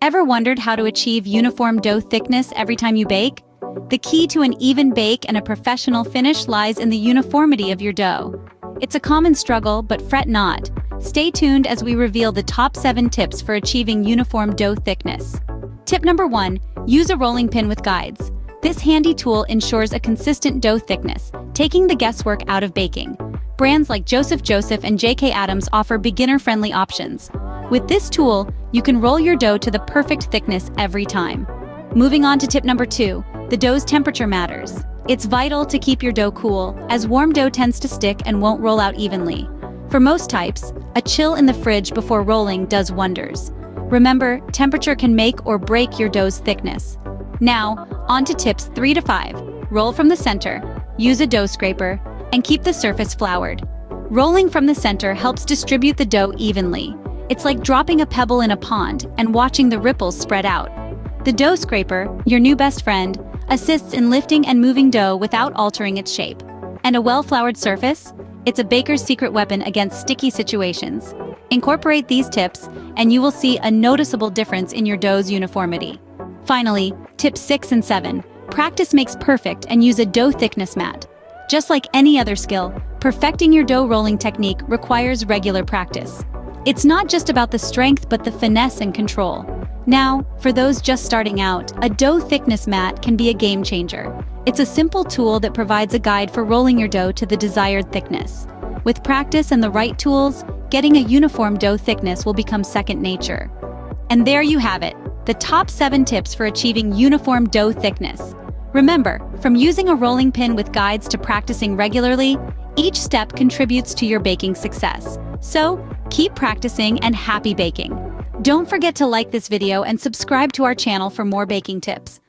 Ever wondered how to achieve uniform dough thickness every time you bake? The key to an even bake and a professional finish lies in the uniformity of your dough. It's a common struggle, but fret not. Stay tuned as we reveal the top 7 tips for achieving uniform dough thickness. Tip number 1, use a rolling pin with guides. This handy tool ensures a consistent dough thickness, taking the guesswork out of baking. Brands like Joseph and J.K. Adams offer beginner-friendly options. With this tool, you can roll your dough to the perfect thickness every time. Moving on to tip number 2, the dough's temperature matters. It's vital to keep your dough cool, as warm dough tends to stick and won't roll out evenly. For most types, a chill in the fridge before rolling does wonders. Remember, temperature can make or break your dough's thickness. Now, on to tips 3 to 5. Roll from the center, use a dough scraper, and keep the surface floured. Rolling from the center helps distribute the dough evenly. It's like dropping a pebble in a pond and watching the ripples spread out. The dough scraper, your new best friend, assists in lifting and moving dough without altering its shape. And a well-floured surface? It's a baker's secret weapon against sticky situations. Incorporate these tips, and you will see a noticeable difference in your dough's uniformity. Finally, tips 6 and 7. Practice makes perfect, and use a dough thickness mat. Just like any other skill, perfecting your dough rolling technique requires regular practice. It's not just about the strength but the finesse and control. Now, for those just starting out, a dough thickness mat can be a game changer. It's a simple tool that provides a guide for rolling your dough to the desired thickness. With practice and the right tools, getting a uniform dough thickness will become second nature. And there you have it, the top 7 tips for achieving uniform dough thickness. Remember, from using a rolling pin with guides to practicing regularly, each step contributes to your baking success. So, keep practicing and happy baking. Don't forget to like this video and subscribe to our channel for more baking tips.